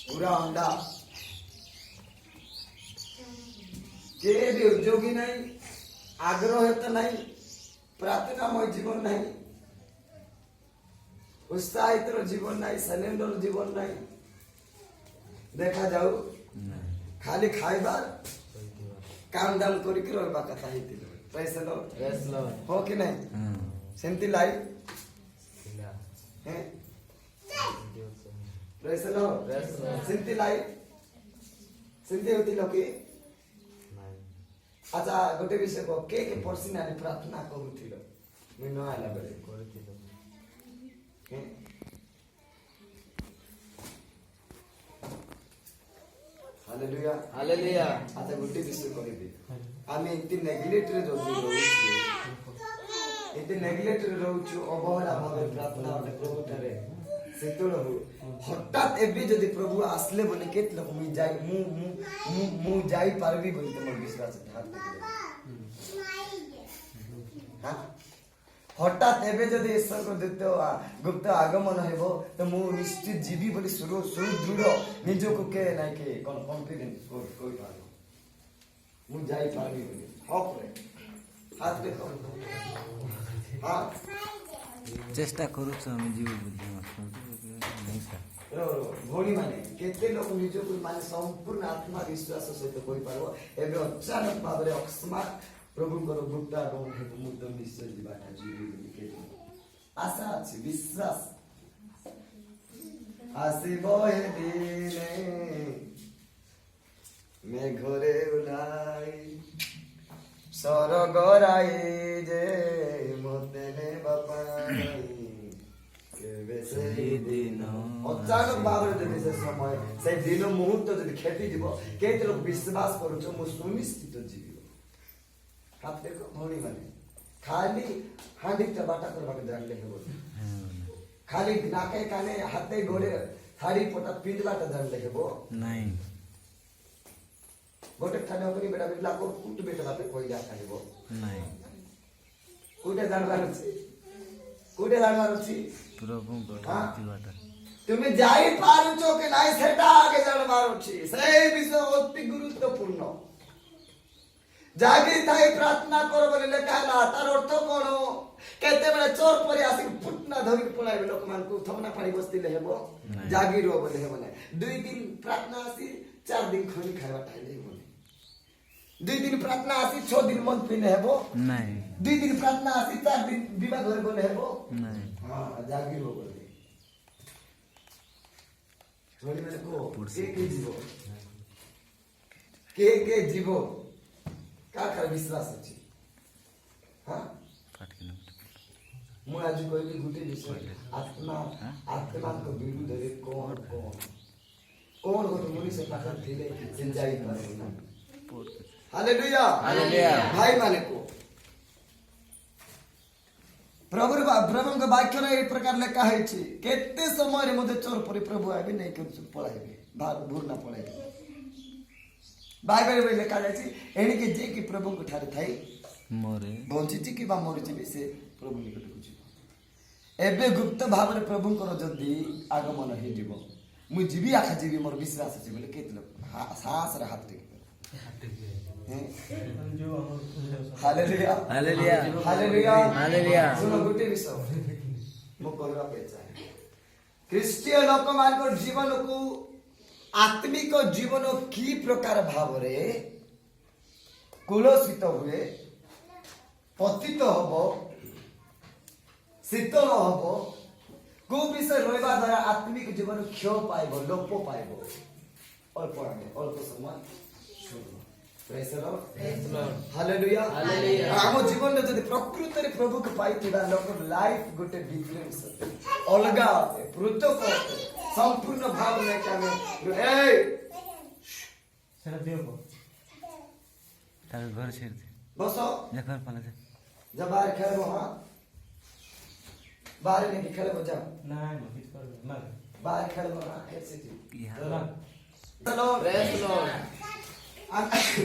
पूरा अंडा के भी उद्योगी नहीं, आग्रह तो नहीं, प्रार्थनामय जीवन नहीं, उत्साहित जीवन नहीं, सिलेंडर जीवन नहीं, देखा जाऊ खाली खाइबार काम दाम करिक रहबा कथा हितिलो प्रेस लो हो कि नहीं सेंती लाई हैं प्रेस लो सेंती लाई सेंती होती लो कि अच्छा गोटे विषय को के पर्सनाली प्रार्थना करूथिलो मैं न आला बेले करूथिलो हैं हालेलुया हालेलुया आता गोटे विषय करिबी आमी इति नेग्लेक्ट रे रहउछु इति नेग्लेक्ट रे रहउछु अबहला भाबे प्रार्थना वाले प्रभु तरे सेतोल हो हठात एबे जदि प्रभु आसले बोले केत लोक मु जाई मु जाई पारबी बोली तमर विश्वास धार हां हठात एबे जदि ईश्वर को द्वितीय गुप्त आगमन हेबो तो मु निश्चित जीवी बोली शुरू दृढ़ निजो को के नाही के कॉन्फिडेंस कोई पारो मु जाई पारबी बोली हक रे हाथ पे हां चेष्टा करू छ हम जीव बुद्धि नहीं सर भोली माने केते लोक निजो को माने संपूर्ण आत्मा विश्वास सहित कोई पारो एबे अचानक भाबरे अकस्मात प्रभु को गुप्त आगमन हेतु मुद्दा निश्चय जीवाटा जीवी के आशा अछि विश्वास आसीब हे दिने मैं घरे उलाई सरगराई जे मते ने बापाई केबे से दिन अचानक भाବରେ ଯଦି ସେ ସମୟ ସେ ଦିନ ମୁହୂର୍ତ୍ତ ଯଦି ଖେଟି ଯିବ କେତେ ଲୋକ ବିଶ୍ୱାସ କରୁଛ ମୁଁ ସୁନିଶ୍ଚିତ ଯିବି हाथ देखो भौणी माने खाली हांडी बाटा करबा के जानले हेबो खाली नाके काने हाथे गोड़े थाड़ी पोटा पिंडवा के जानले हेबो नहीं गोटे ठाने होनी बेटा बिला को कुट बेटा पे कोई जाता हेबो नहीं कुटे जानबार अछि कुटे जानबार अछि प्रभु भगवती बाटा तुमे जाई पारुचो के नाही सेटा आगे जानबार अछि से विषय अति गुरुत्वपूर्ण जागी थाई प्रार्थना करो बोले लेखा है तार अर्थ कोन केते बेले चोर परी आसी फुटना धरि पळाइबे लोक मान को थमना पानी बस्तिले हेबो जागी रो बोले हेबो नै 2 दिन प्रार्थना आसी 4 दिन खनी खाइबा टाइले बोले 2 दिन प्रार्थना आसी 6 दिन मन पिने हेबो नहीं 2 दिन प्रार्थना आसी 4 दिन विवाह घर बोले हेबो नहीं हां जागी रो बोले बोले मेरे को के जीवो के जीवो का कर विश्वास अछि हां मु आज कहली गुटे विषय आत्मा को विरुद्ध रे कौन गोटे मनुष्य पाखर थिले से जाई पारे हालेलुया हालेलुया भाई माने को प्रभु के वाक्य रे ए प्रकार लेखा है छी केते समय रे मते चोर परि प्रभु आबे नै कर पळाइबे भाग भूर ना पळाइबे बाइबल में लिखा जाय एणी के जे कि प्रभु को ठारे थाई मोरे बंचिची कि बा मोरची भी से प्रभु निकट को जीव एबे गुप्त भाव रे प्रभु को जदी आगमन हे जीव मु जीवी आखा जीवी मोर विश्वास अछि बोले केत लोग साहस रे हाथ टेक हालेलुया हालेलुया हालेलुया हालेलुया सुनो गुटे विषय मु कहबा पे चाहे क्रिश्चियन लोक मान को जीवन को आत्मिक जीवन की प्रकार भाव रे कुलसित हुए पतित हबो शीतल हबो को विषय रहबा द्वारा आत्मिक जीवन क्षय पाइबो लोप पाइबो अल्प समय प्रेज लॉर्ड हालेलुया हालेलुया हम जीवन जदि प्रकृति रे प्रभु के पाइतिबा लोक लाइफ गोटे डिफरेंस अलगा पृथक संपूर्ण भाव में कामे ए सेरा दियो तार घर छेड़ दे बसो लेकर पला दे जब बाहर खेलबो हां बाहर नहीं खेलबो जा ना किस कर ना बाहर खेलबो ना कैसे जी चलो प्रेज लॉर्ड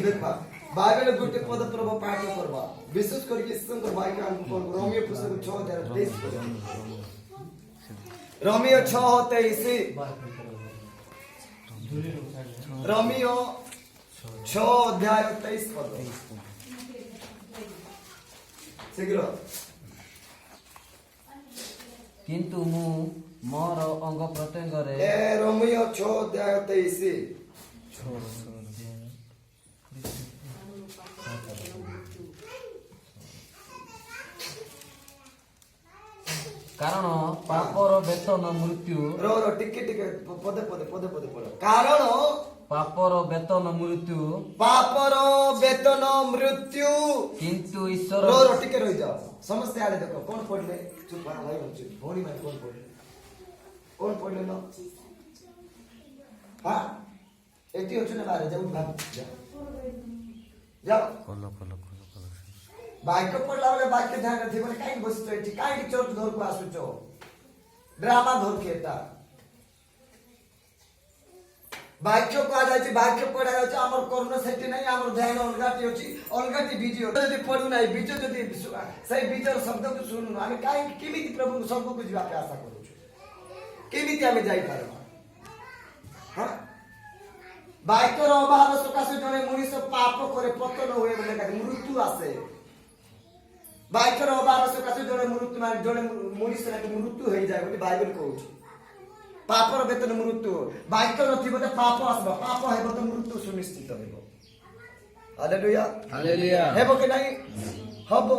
देखा बाइबल गुटे पद प्रभु पाठ करबा विशेष करके संकर वाक्य हमको रोमियो पुस्तक 6:23 रोमियो 6:23 दूरी लोग साइड रोमियो 6 अध्याय 23 पद शीघ्र କିନ୍ତୁ ମୁଁ ମୋର ଅଙ୍ଗ ପ୍ରତ୍ୟଙ୍ଗରେ ए रोमियो 6 अध्याय 23 କାରଣ ପାପର ବେତନ ମୃତ୍ୟୁ रो टिके टिके पदे पदे पदे पदे पद कारण ପାପର ବେତନ ମୃତ୍ୟୁ पापर वेतन मृत्यु କିନ୍ତୁ ଈଶ୍ୱର रो टिके रही जाओ समस्ते आड़े देखो कौन पढ़ले चुप भाई चुप भोणी भाई कौन पढ़ले न हां एटी होछ ना बारे जाऊ भाग जाओ କଲ କଲ କଲ କଲ बाइक पढ़ला वाले बाइक के ध्यान रखी बोले काई बस तो एटी काई चोट धर को आसुचो ड्रामा धर केता बाक्य को आ जाय बाक्य पढ़ा जाय हमर कर्ण सेठी नहीं हमर ध्यान अलगाटी अछि अलगाटी बीजी हो जदी पढु नाही बीज जदी सही बीजर शब्द को सुनु हामी काई केमिति प्रभु शब्द को जीवा के आशा करू छु केमिति हमें जाई पारबा हां बाक्यर अभाव सकाशे जने मनुष्य पाप करे पतन होए बोले का मृत्यु आसे बाक्यर अभाव सकाशे जने मृत्यु मान जने मनुष्य ना मृत्यु होई जाय बोली बाइबल कहू पापर वेतन मृत्यु बाक्य नथिबो त पाप आसबो पाप हेबो त मृत्यु सुनिश्चित हेबो हालेलुया ହାଲେଲୁୟା हेबो कि नहीं हबो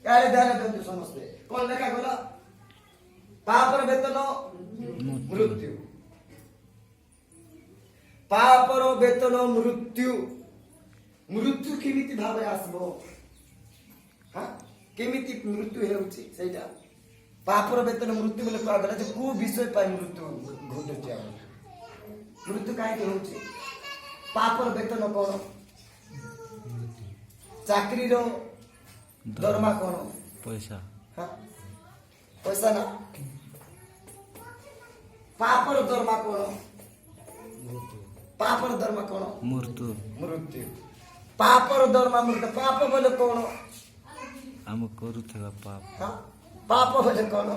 काले ध्यान देंतु समस्ते कोन लेखा गला पापर वेतन मृत्यु पापर वेतन मृत्यु मृत्यु केमिति भाबे आसबो हां केमिति मृत्यु हेउची सेटा पापर वेतन मृत्यु बोले कह गला जे को विषय पाई मृत्यु घटुची मृत्यु काहे के होची पापर वेतन कोन चाकरी रो दरमा कोन ପଇସା हां पैसा ना पापर दरमा कोन पापर दरमा कोन ମୃତ୍ୟୁ मृत्यु पापर दरमा मृत्यु पाप बोले कोन ଆମେ କରୁଥିବା ପାପ हां पाप बोले कोन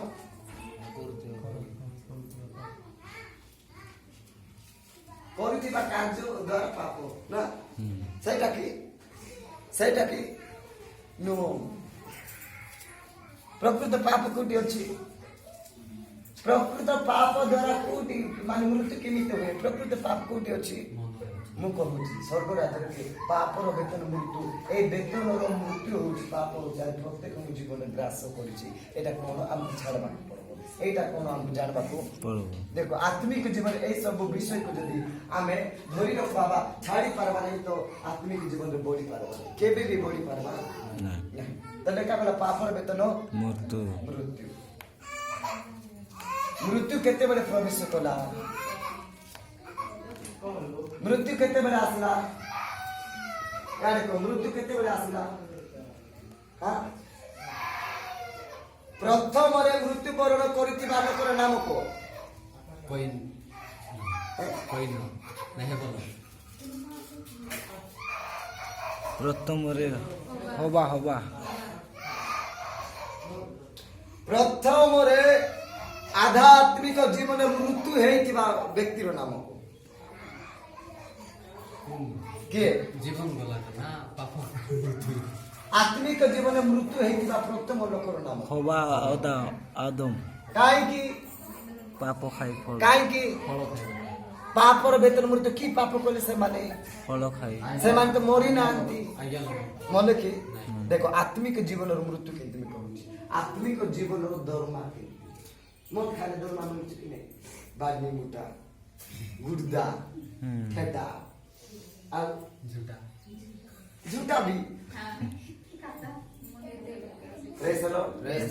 କରିଥିବା କାର୍ଯ୍ୟ ଦ୍ୱାରା ପାପ ନା ସେଇଟା କି नो प्रकृत पाप कोटी अछि प्रकृत पाप द्वारा कोटी माने मृत्यु केमित हुए प्रकृत पाप कोटी अछि मु कहूची स्वर्ग राज्य के पापर वेतन मृत्यु ए वेतन रो मृत्यु होची पाप हो जाय प्रत्येक जीवन ग्रास करिछि एटा कोन हम छाड़बा पड़बो एटा कोन हम जानबा को ପଳଉ देखो आत्मिक जीवन ए सब विषय को यदि आमे धरि रखबाबा छाड़ी पारबा नहीं तो आत्मिक जीवन रे बढ़ी पारबा केबे भी बढ़ी पारबा ନାହିଁ नहीं तो लेका बेला पापर वेतन ମୃତ୍ୟୁ मृत्यु मृत्यु केते बेले प्रवेश कला मृत्यु केते बेले आसला यार को मृत्यु केते बेले आसला हां प्रथम रे मृत्यु वरण करितिबा लोकर नाम को कोई नहीं बोलो ପ୍ରଥମରେ ହବା प्रथम रे आध्यात्मिक जीवन मृत्यु हेतिबा व्यक्तिर नाम को के जीवन गला ना पाप आत्मिक जीवन मृत्यु हेतिबा प्रथम लोकर नाम ହବା ଆଦମ काहे की ପାପ ଖାଇ ଫଳ पापर वेतन मृत्यु की पाप कले से माने ଫଳ ଖାଇ से माने तो मरी नांती आज्ञा मन की देखो आत्मिक जीवन और मृत्यु केते में कहूची आत्मिक जीवन और धर्म के मन खाली धर्म मन की नहीं बाजनी मुटा गुर्दा खेटा और झूठा झूठा भी प्रेज द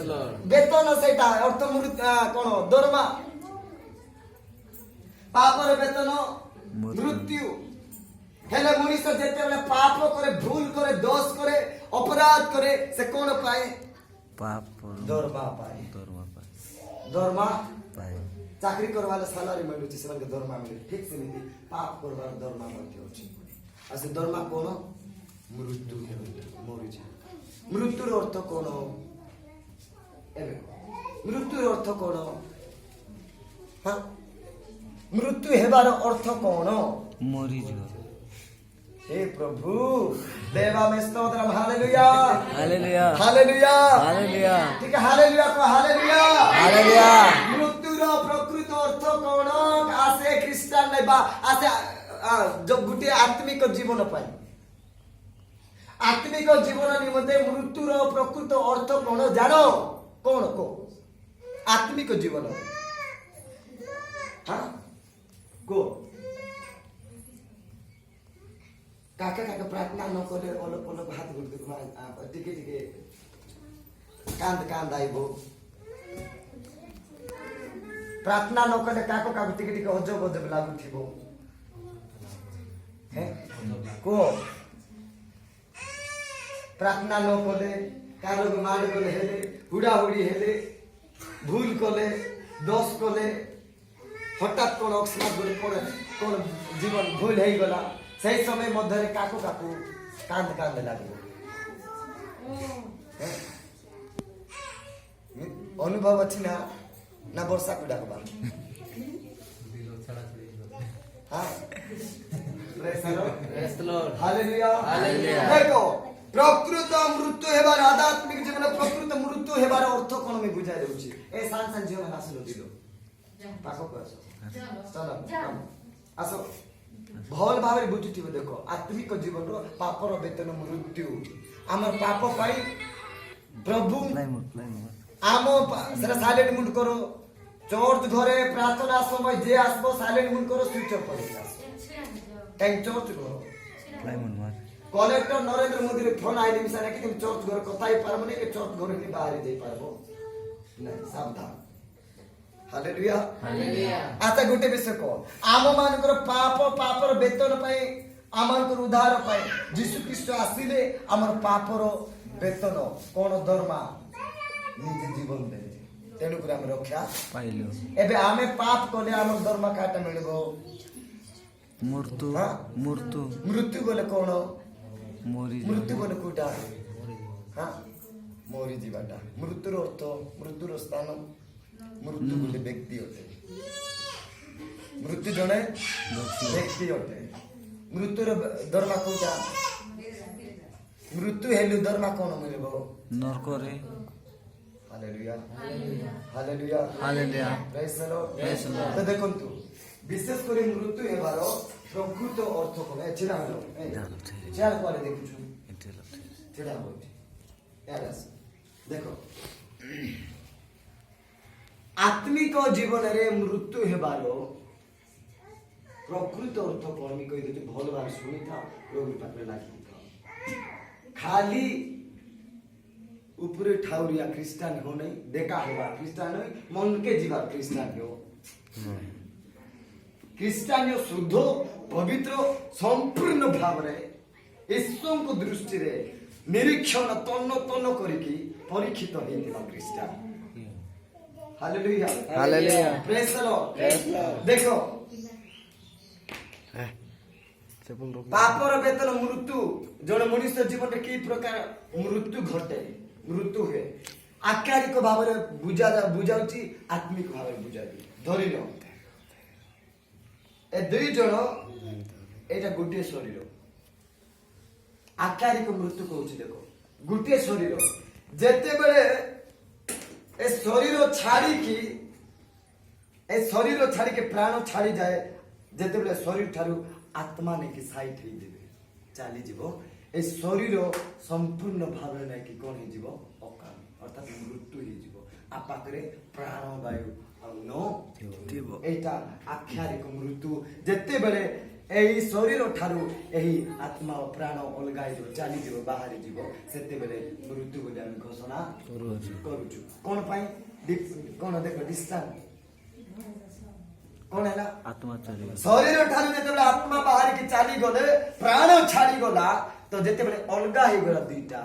लॉर्ड वेतन सेटा अर्थ मृत्यु कोन दरमा पापर वेतन मृत्यु हेले मनुष्य जेते बेले पाप करे भूल करे दोष करे अपराध करे से कोन पाए ପାପ दरमा पाए ଦରମା ପାଏ दरमा ପାଏ चाकरी करवाले सैलरी मिलुची से दरमा मिले ठीक से नहीं पाप करवार दरमा मध्य अछि असे दरमा कोन मृत्यु मरि जा मृत्युर अर्थ कोन एबे मृत्युर अर्थ कोन हां मृत्यु हेबार अर्थ कौन मरीजिव हे प्रभु देवा में स्तोत्र हालेलुया हालेलुया हालेलुया हालेलुया ठीक है हालेलुया को हालेलुया हालेलुया मृत्युर प्रकृत अर्थ कौन आसे ख्रीष्टान नहीं बा आसे जो गुटे आत्मिक जीवन पाई आत्मिक जीवन निमंते मृत्युर प्रकृत अर्थ कौन जानो कौन को आत्मिक जीवन हाँ को काका काका प्रार्थना न करे अलग अलग हाथ गुड़ टिके टिके कांद आइबो प्रार्थना न करे काको काको टिके टिके अजब अजब लागुथिबो हैं को प्रार्थना न कले कारो मार कले हेले हुड़ा हुड़ी हेले भूल कले दोष कले हठात कोन अकस्मात बोले कोन जीवन भूल हेई गला सही समय मध्य काकू काकू कांद लागो अनुभव अच्छी ना वर्षा को डाक हाँ हालेलुया देखो प्रकृत मृत्यु हेबार आध्यात्मिक जीवन प्रकृत मृत्यु हेबार अर्थ कोन में बुझाई देउची ए सान जीवन आसलो दिलो पाखो को आसो चलो आसो भल भाव बुझुथिबे देखो आत्मिक जीवन रो पापर वेतन मृत्यु हमर पाप पाई प्रभु आम सेरा साइलेंट मुंड करो चर्च घरे प्रार्थना समय जे आसबो साइलेंट मुंड करो स्विच ऑफ कर आसो टाइम चर्च करो कलेक्टर नरेंद्र मोदी रे फोन आइले मिसा कि तुम चर्च घर कथा ही पारबो नै कि चर्च घर ही बाहर जाई पारबो नै सावधान हालेलुया हालेलुया आता गुटे विषय को आम मानकर पापर वेतन पाए आमर उद्धार पाए यीशु ख्रीष्ट आसिले आमर पापर वेतन कोन दरमा निज जीवन दे तेनु कर हम रक्षा पाइलो एबे आमे पाप कोले आमर दरमा काटा मिलबो मृत्यु मृत्यु मृत्यु बोले कोन मरी मृत्यु बोले कोटा हां मरी जीवाटा मृत्युर अर्थ मृत्युर स्थान मृत्यु बोले व्यक्ति होते मृत्यु जने व्यक्ति होते मृत्युर दरमा कोटा मृत्यु हेलु दरमा कोन मिलबो नरक रे hallelujah hallelujah hallelujah praise the Lord praise the Lord तो देखंतु विशेष करे मृत्यु हेबार प्रकृत अर्थ कोन छिरा हलो चार कोले देखुछु छिरा हो यारस देखो आत्मिक जीवन रे मृत्यु हेबार प्रकृत अर्थ कोन मी कहि दे भल बार सुनी था रोगी पाखरे लागी था खाली ऊपरे ठाउरिया ख्रिस्टान हो नहीं देखा हेबा ख्रिस्टान हो मन के जीवा ख्रिस्टान हो ख्रिस्टान शुद्ध पवित्र संपूर्ण भाव रे ईश्वर को दृष्टि रे निरीक्षण तन्न तन्न करिकी परीक्षित हेतिबा ख्रिस्टान hallelujah hallelujah praise the Lord देखो पापर वेतन मृत्यु जड़े मनुष्य जीवन में कि प्रकार मृत्यु घटे मृत्यु हुए आख्यायिक भाव में बुझाउची आत्मिक भाव में बुझा धरी लो ए दुई जण एटा गोटे शरीर आख्यायिक मृत्यु कहूची देखो गोटे शरीर जेते बेले ए शरीर छाड़ी के प्राण छाड़ी जाए जेते बेले शरीर ठारू आत्मा ने कि साइट ही देबे चाली जीवो ए शरीर संपूर्ण भाव नै कि कोन ही जीवो अकाल अर्थात मृत्यु ही जीवो आ पाखरे प्राण वायु नो जीवो एटा आख्यायिक मृत्यु जेते बेले एही शरीर ठारू एही आत्मा और प्राण अलगाई जो चाली जीवो बाहरी जीवो सेते बेले मृत्यु बोली हम घोषणा करूछु कोन पाई कोन देखो डिस्टेंस कोन हैला आत्मा चली शरीर ठारू जेते बेले आत्मा बाहर की चाली गले प्राण छाड़ी गला तो जेते बेले अलगा ही गला दुईटा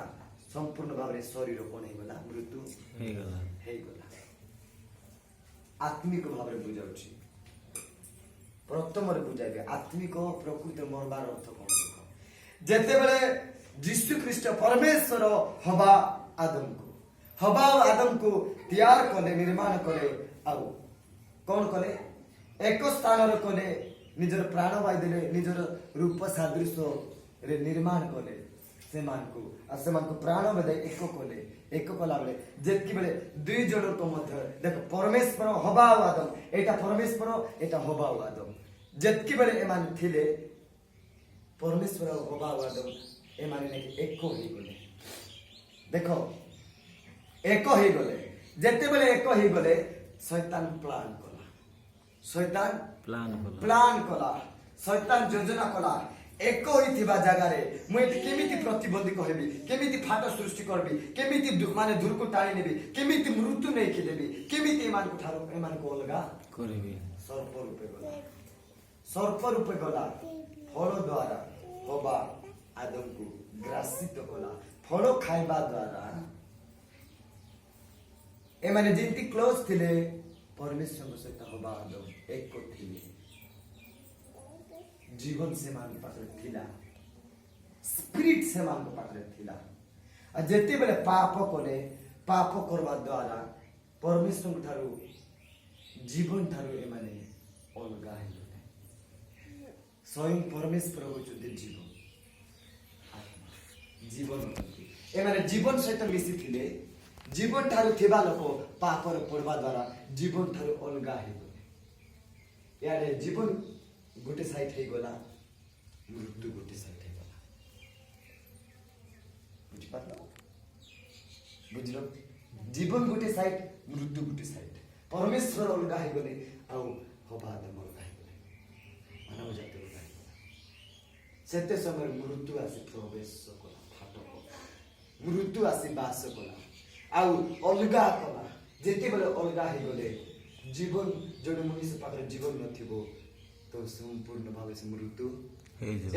संपूर्ण भाव रे शरीर कोन ही गला मृत्यु हे गला आत्मिक भाव रे बुझाउची प्रथम रे बुझाइबे आत्मिक प्रकृति मरबार अर्थ कोन देखो जेते बेले यीशु ख्रीष्ट परमेश्वर हवा आदम को तैयार कले निर्माण कले आउ कौन कले एक स्थान कले निजर प्राण बाई देले निजर रूप सादृश्य रे निर्माण कले से प्राण बेदे एक कले एक कला बेले जेतकी बेले दुई जन को मध्य देख परमेश्वर हवा और आदम एटा परमेश्वर एटा हवा और आदम जेतकी बेले एमान थिले परमेश्वर और हवा और आदम एमाने नेकी एक हो गले देखो एक हो गले जेते बेले एक हो गले शैतान प्लान कला शैतान प्लान कला शैतान योजना कला एक होइथिबा जगह रे मु एति केमिति प्रतिबंधी कहबी केमिति फाट सृष्टि करबी केमिति माने दूर को टाणी नेबी केमिति मृत्यु नै खिलेबी केमिति एमान को थारो एमान को अलगा करबी सर्प रूपे गला फल द्वारा हवा आदम को ग्रासित कला फल खाइबा द्वारा एमाने जेंति क्लोज थिले परमेश्वर सहित हवा आदम एक को थिले जीवन से मान पाखरे थिला स्पिरिट से मान पाखरे थिला आ जेते बेले पाप करबा द्वारा परमेश्वर थारु जीवन थारु एमाने अलगा हेले स्वयं परमेश्वर होचुते जीवन एमाने जीवन सहित मिसी थिले जीवन थारु थिबा लोक पाप पड़वा द्वारा जीवन थारु अलगा हेले यारे जीवन गोटे साइड है गला मृत्यु गोटे साइड है गला बुझलो जीवन गोटे साइड मृत्यु गोटे साइड परमेश्वर अलगा है गले आउ हवा आदम अलगा है गले मानव जाति अलगा है गला सेते समय मृत्यु आसी प्रवेश कला फाटक मृत्यु आसी बास कला आउ अलगा कला जेते बेले अलगा है गले जीवन जने मनुष्य पाखरे जीवन नथिबो तो संपूर्ण भाव से मृत्यु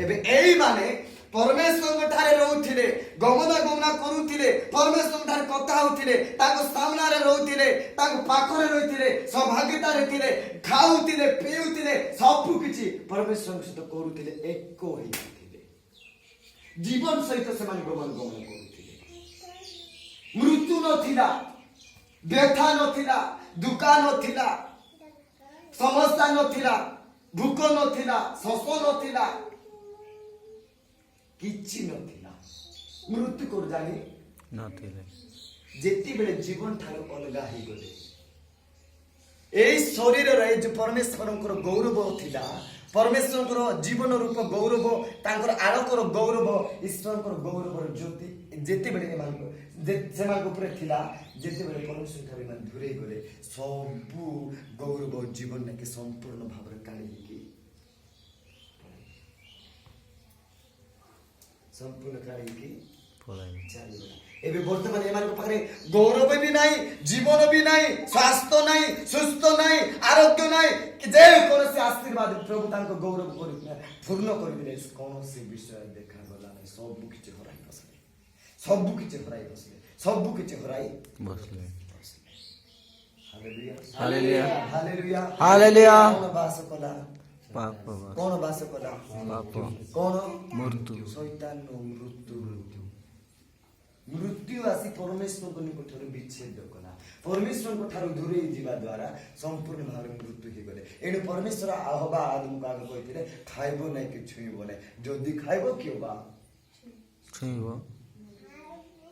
एबे एई माने परमेश्वर ठारे रहउथिले गमना करूथिले परमेश्वर ठारे कथा होथिले ताको सामना रे रहउथिले ताको पाखरे रहिथिले सौभाग्यता रहिथिले खाउथिले पिउथिले सब किछि परमेश्वर सहित करूथिले एक होइथिले जीवन सहित समान गमन करूथिले मृत्यु नथिला व्यथा नथिला दुख नथिला समस्या नथिला भूख नथिला शोष नथिला किछि नथिला मृत्यु को जानी नथिले जेति बेले जीवन ठारो अलगा ही गले एई शरीर रे जो परमेश्वर को गौरव थिला परमेश्वर को जीवन रूप गौरव तांकर आलोकर गौरव ईश्वर को गौरव ज्योति जेति बेले एमान सेमान ऊपर थिला जेति बेले परमेश्वर ठारे मान दूरे गले सब गौरव जीवन के संपूर्ण भाव रे काढी संपूर्ण कार्य की चाली एबे वर्तमान एमान को पाखरे गौरव भी नहीं जीवन भी नहीं स्वास्थ्य नहीं सुस्थ नहीं आरोग्य नहीं कि जे कोन से आशीर्वाद प्रभु तांको गौरव करि पूर्ण करि दिले कोन से विषय देखा गला नहीं सब किछ हराई बसले सब किछ हराई बसले हालेलुया हालेलुया हालेलुया हालेलुया कौन बास कला पाप कौन मृत्यु शैतान मृत्यु आसी परमेश्वर को निकटरे विच्छेद कला परमेश्वर को ठारो दूरे जीवा द्वारा संपूर्ण भाव मृत्यु ही गले एने परमेश्वर आहबा आदम को आगे कहिथिले खाइबो नै कि छुइबो नै जदि खाइबो कि बा छुइबो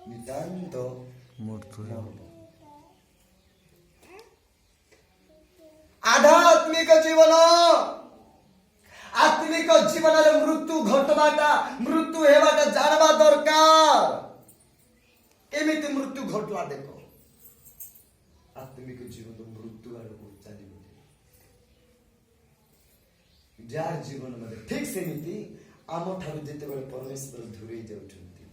नितांत मृत्यु होबो आध्यात्मिक जीवन आत्मिक जीवन मृत्यु घटवाटा मृत्यु हेवाटा जानवा दरकार केमिति मृत्यु घटला देखो आत्मिक जीवन मृत्यु आड़को चली जार जीवन में ठीक सेमिति आम ठारू जेते बेले परमेश्वर दूरे जाउछन्ति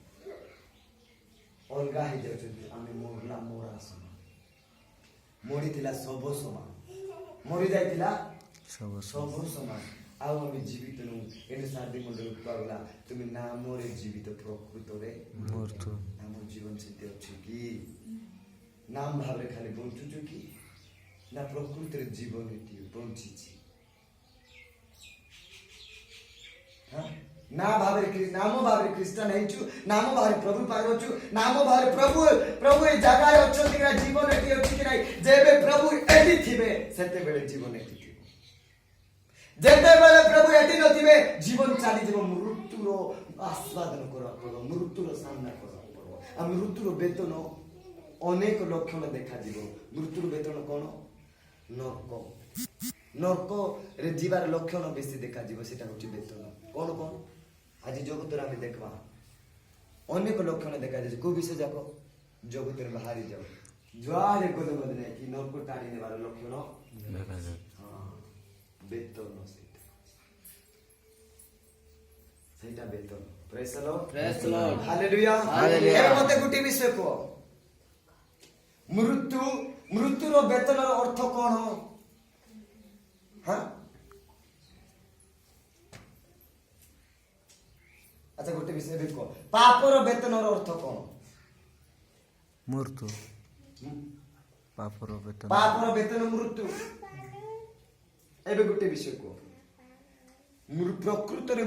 अलगा हे जाउछन्ति आमे मोरला मोरा समान मोड़ी थिला सब समान मोरी जाइथिला सब समान आउ आमे जीवित नु एने शादी मंडल पागला तुम नामरे जीवित प्रकृत रे मृत्यु नाम जीवन सिद्ध अछि कि नाम भाव रे खाली बंचुछु कि ना प्रकृत रे जीवन एति बंची छी हां ना भाव रे नाम भाव रे क्रिश्चियन हेछु नाम भाव रे प्रभु पागल छु नाम भाव रे प्रभु ए जगह रे अछंती कि जीवन एति अछि कि नै जेबे प्रभु एति थिबे सेते बेले जीवन एति ଯେତେବେଳେ ପ୍ରଭୁ ଏଠି ନଥିବେ ଜୀବନ ଚାଲିଯିବ ମୃତ୍ୟୁର ଆସ୍ୱାଦନ କରିବାକୁ ପଡିବ ମୃତ୍ୟୁର ସାମ୍ନା କରିବାକୁ ପଡିବ ଆଉ ମୃତ୍ୟୁର ବେତନ ଅନେକ ଲକ୍ଷଣ ଦେଖାଯିବ ମୃତ୍ୟୁର ବେତନ କଣ ନର୍କ ନର୍କରେ ଯିବାର ଲକ୍ଷଣ ବେଶୀ ଦେଖାଯିବ ସେଟା ହଉଛି ବେତନ କଣ କଣ ଆଜି ଜଗତରେ ଆମେ ଦେଖିବା ଅନେକ ଲକ୍ଷଣ ଦେଖାଯାଉଛି କୋଉ ବିଷୟ ଯାକ ଜଗତରେ ବାହାରି ଯାଉ ଯୁଆଡେ ଗଲେ ମଧ୍ୟ ନାହିଁ କି ନର୍କ ଟାଣି ନେବାର ଲକ୍ଷଣ ବେତନ ସେଇଟା ବେତନ praise the Lord Praise the Lord. Hallelujah hallelujah. ଏବେ ମତେ ଗୋଟେ ବିଷୟ କୁହ ମୃତ୍ୟୁର ବେତନର ଅର୍ଥ କଣ ହଁ ଆଚ୍ଛା ଗୋଟେ ବିଷୟ ବି କୁହ ପାପର ବେତନର ଅର୍ଥ କଣ ମୃତ୍ୟୁ ପାପର ବେତନ ପାପର ବେତନ ମୃତ୍ୟୁ ଏବେ ଗୋଟେ ବିଷୟ କୁହ ପ୍ରକୃତରେ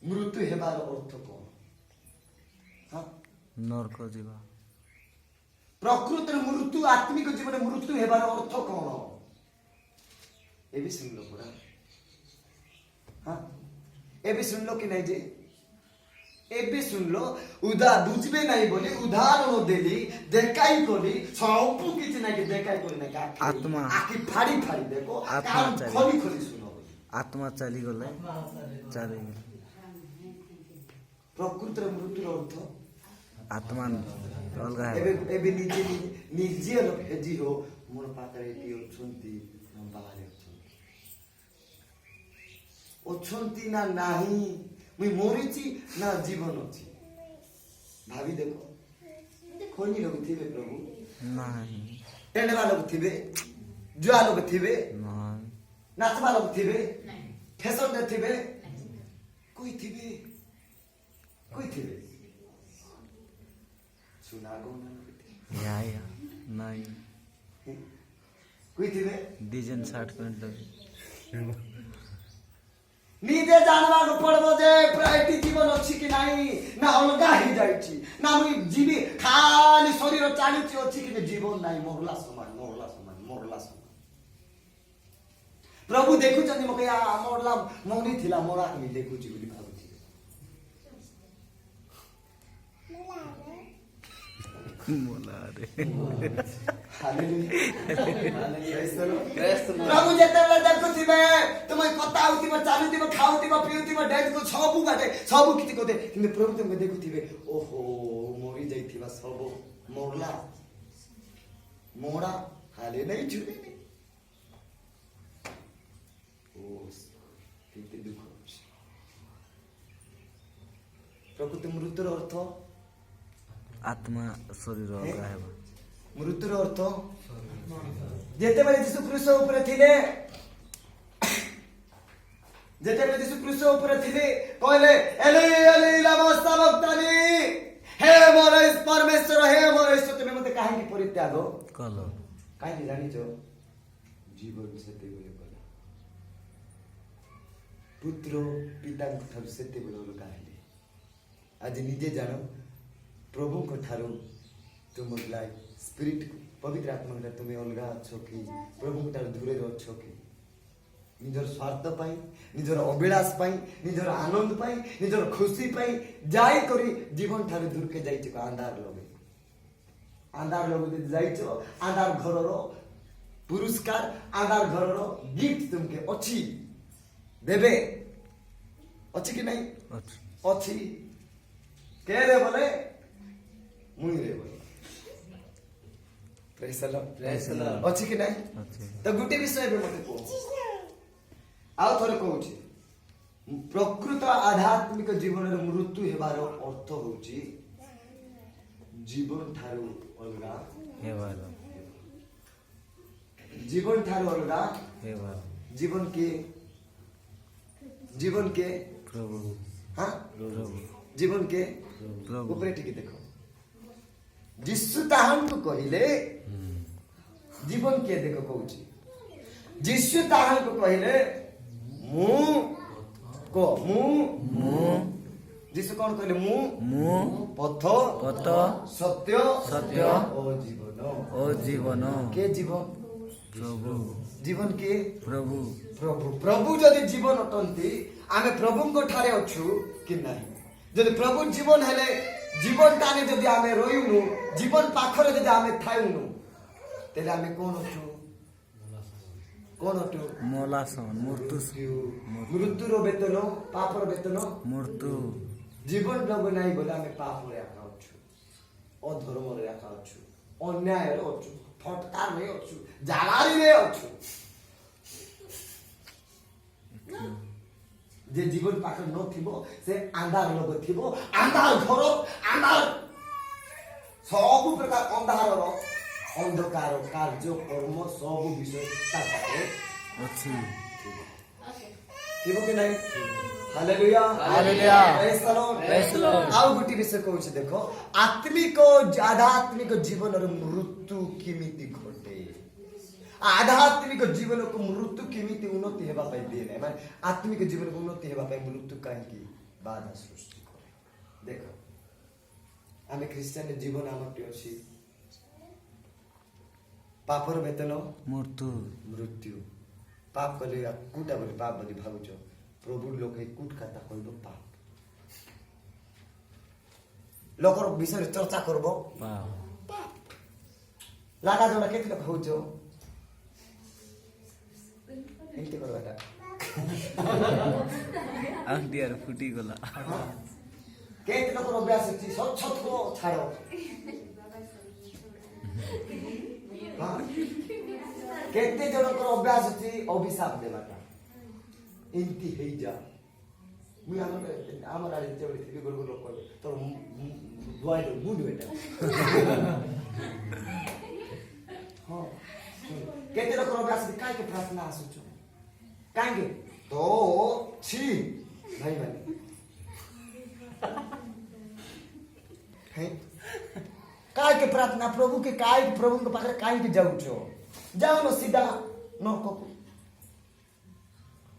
ମୃତ୍ୟୁ ହେବାର ଅର୍ଥ କଣ ହଁ ନର୍କ ଯିବା ପ୍ରକୃତରେ ମୃତ୍ୟୁ ଆତ୍ମିକ ଜୀବନରେ ମୃତ୍ୟୁ ହେବାର ଅର୍ଥ କଣ ଏବେ ଶୁଣିଲ ପରା ହଁ ଏବେ ଶୁଣିଲ କି ନାଇଁ ଯେ ଏବେ ଶୁଣିଲ ବୁଝିବେ ନାହିଁ ବୋଲି ଉଦାହରଣ ଦେଲି ଦେଖାଇ କଲି ସବୁ କିଛି ନାଇଁ ଦେଖାଇ କଲି ନାଇଁ ଆତ୍ମା ଆଖି ଫାଡ଼ି ଫାଡ଼ି ଦେଖ ଆତ୍ମା କାନ ଚାଲି- ଖୋଲି ଖୋଲି ଶୁଣ ଆତ୍ମା ଚାଲିଗଲେ ଚାଲିଗଲେ ପ୍ରକୃତରେ ମୃତ୍ୟୁର ଅର୍ଥ ଆତ୍ମା ଅଲଗା ଏବେ ହେବ ଏବେ ନିଜେ ହେଜି ହୋ ମୋର ପାଖରେ ଏଠି ଅଛନ୍ତି ନା ବାହାରେ ଅଛନ୍ତି ନା ନାହିଁ ମୁଇଁ ମରିଛି ନା ଜୀବନ ଅଛି ଭାବି ଦେଖ ଖୋଲି ଲୋକ ଥିବେ ପ୍ରଭୁ ନାହିଁ ଟେଣ୍ଡବା ଲୋକ ଥିବେ ଜୁଆ ଲୋକ ଥିବେ ନାହିଁ ନାଚବା ଲୋକ ଥିବେ ଫ୍ୟାସନରେ ଥିବେ କଇଥିବେ ସୁନା ଗହଣା ୟା ନାହିଁ କଇଥିବେ ଡିଜାଇନ୍ ସାର୍ଟ ପ୍ୟାଣ୍ଟ ନିଜେ ଜାଣିବାକୁ ପଡିବ ଯେ ଏଠି ଜୀବନ ଅଛି କି ନାହିଁ ନା ଅଲଗା ହେଇଯାଇଛି ନା ମୁଇଁ ଯିବି ଖାଲି ଶରୀର ଚାଲୁଛି ଅଛି କିନ୍ତୁ ଜୀବନ ନାହିଁ ମରଲା ସମାନ ପ୍ରଭୁ ଦେଖୁଛନ୍ତି ମୋ ମରଲା ମରି ଥିଲା ମରା ଆମେ ଦେଖୁଛି ବୋଲି ଭାବୁଛି ପ୍ରଭୁ ଯେତେବେଳେ ଦେଖୁଥିବେ ତୁମେ କଥା ହଉଥିବ ଚାଲୁଥିବ ଖାଉଥିବ ପିଉଥିବ ଡେଜକୁ ସବୁ ବାଟେ ସବୁ କିଛି କରେ କିନ୍ତୁ ପ୍ରଭୁ ତୁମେ ଦେଖୁଥିବେ ଓହୋ ମରି ଯାଇଥିବା ସବୁ ମରା ହାଲେ ନାଇଁ ଝୁଲେ ନାଇଁ ଓ କେତେ ଦୁଃଖ ହଉଛି ପ୍ରକୃତି ମୃତ୍ୟୁର ଅର୍ଥ ଆତ୍ମା ଶରୀର ଅଲଗା ହେବ ମୃତ୍ୟୁର ଅର୍ଥ ଯେତେବେଳେ ଯୀଶୁ କ୍ରୁଶ ଉପରେ ଥିଲେ କହିଲେ ଏଲି ଏଲି ଲାମା ସାବକ୍ତାନି ହେ ମୋର ପରମେଶ୍ୱର ହେ ମୋର ଈଶ୍ୱର ତୁମେ ମୋତେ କାହିଁକି ପରିତ୍ୟାଗ କଲ କାହିଁକି ଜାଣିଛ ଜୀବନ ସେତେବେଳେ କଲା ପୁତ୍ର ପିତାଙ୍କ ଠାରୁ ସେତେବେଳେ ଅଲଗା ହେଲେ ଆଜି ନିଜେ ଜାଣ ପ୍ରଭୁଙ୍କ ଠାରୁ ତୁମ ଲାଇଫ୍ ସ୍ପିରିଟ ପବିତ୍ର ଆତ୍ମା ଠାରୁ ତୁମେ ଅଲଗା ଅଛ କି ପ୍ରଭୁଙ୍କ ଠାରୁ ଦୂରରେ ଅଛ କି ନିଜର ସ୍ୱାର୍ଥ ପାଇଁ ନିଜର ଅଭିଳାଷ ପାଇଁ ନିଜର ଆନନ୍ଦ ପାଇଁ ନିଜର ଖୁସି ପାଇଁ ଯାଇ କରି ଜୀବନ ଠାରୁ ଦୂରକେ ଯାଇଛ ଆନ୍ଧାର ଲଗେଇ ଯାଇଛ ଆନ୍ଧାର ଘରର ପୁରସ୍କାର ଆନ୍ଧାର ଘରର ଗିଫ୍ଟ ତୁମକେ ଅଛି ଦେବେ ଅଛି କି ନାଇଁ ଅଛି କେ ରେ ବୋଲେ ମୁଇଁ ରେ ବୋଲେ ଅଛି କି ନାଇଁ ତ ଗୋଟେ ବିଷୟ ଏବେ ମତେ କୁହ ଆଉ ଥରେ କହୁଛି ପ୍ରକୃତ ଆଧ୍ୟାତ୍ମିକ ଜୀବନରେ ମୃତ୍ୟୁ ହେବାର ଅର୍ଥ ହଉଛି ଜୀବନ ଠାରୁ ଅଲଗା ହେବାର ଜୀବନ ଠାରୁ ଅଲଗା ହେବାର ଜୀବନ କେ ପ୍ରଭୁ ହଁ ପ୍ରଭୁ ଜୀବନ କେ ପ୍ରଭୁ ଉପରେ ଟିକେ ଦେଖ ଯୀଶୁ ତାହାଙ୍କୁ କହିଲେ ଜୀବନ କିଏ ଦେଖ କହୁଛି ଯୀଶୁ ତାହାଙ୍କୁ କହିଲେ ମୁଁ ଯୀଶୁ କଣ କହିଲେ ମୁଁ ପଥ ପଥ ସତ୍ୟ ସତ୍ୟ ଓ ଜୀବନ ଓ ଜୀବନ କେ ଜୀବନ प्रभु जीवन किए प्रभु प्रभु प्रभु जदि जीवन अटंती आमे प्रभु को ठारे अछु कि नहीं जदि प्रभु जीवन हेले जीवन टाने जदि आमे रोइनु जीवन पाखरे जदि आमे थाइनु तेले आमे कोन अछु मोलासन मृत्युर वेतन पापर वेतन मृत्यु जीवन नब नाही बोले आमे पाप रे आका अछु अधर्म रे आका अछु अन्याय रे अछु फटकार रे अछु जालारी रे अछु जे जीवन पाखर न थिबो से अंधार लोग थिबो अंधार घर अंधार सब प्रकार अंधार अंधकार कार्य कर्म सब विषय अच्छी थिबो कि नहीं hallelujah hallelujah praise the Lord आउ गुटी विषय कहउछ देखो आत्मिक आध्यात्मिक जीवन रो मृत्यु किमिति घटे आध्यात्मिक जीवन को मृत्यु केमिति उन्नति हेबा पाई दिए नै माने आत्मिक जीवन को उन्नति हेबा पाई मृत्यु काहेकि बाधा सृष्टि करे देखो आमे क्रिश्चियन जीवन आमटी अछि पापर वेतन मृत्यु मृत्यु पाप कले कुटा बोली पाप बोली भाउछ प्रभु लोक हे कुट खाता कहबो पाप लोकर विषय चर्चा करबो पाप लागा जोडा केति लोक होउछ एंटी करवाटा आंटियार फुटी गला केति लोकर अभ्यास अछि सब छत को छाड़ो हां केति जनकर अभ्यास अछि अभिशाप देबाटा एंटी हेइ जा मुई हमर आले जेबे थिबी गोल गोल लोक तो दुआई दो मुंड बेटा हां केति लोकर अभ्यास अछि काय के प्रार्थना आसुछ कांगे तो छी भाई भाई है काय के प्रार्थना प्रभु के काय प्रभु के पाखरे काय के जाऊ छो जाओ न सीधा नरक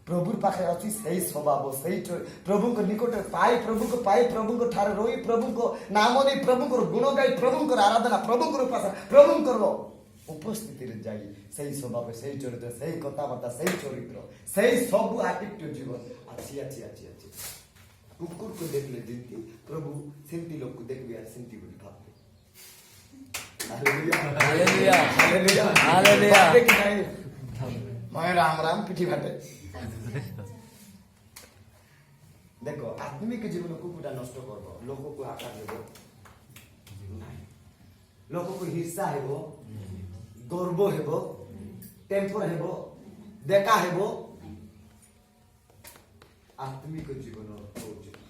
प्रभु पाखरे अछि सही स्वभाव सही प्रभु को निकट पाई प्रभु को ठार रोई प्रभु को नाम नै प्रभु को गुण गाई प्रभु को आराधना प्रभु को उपासना प्रभु करबो उपस्थिति रे जाई सही स्वभाव सही चरित्र सही कथाबार्ता सही चरित्र सही सब एटिट्यूड जीवन अच्छी कुकुर को देखले जिंती प्रभु सेंती लोग को देखबे आ सेंती बोली भाबे हालेलुया हालेलुया हालेलुया हालेलुया मैं राम राम पिठी भाटे देखो आत्मिक जीवन को पूरा नष्ट करबो लोगों को आकार देबो नहीं लोगों को हिस्सा हेबो गर्व हेबो टेम्पर हेबो देखा हेबो आत्मिक जीवन होउछ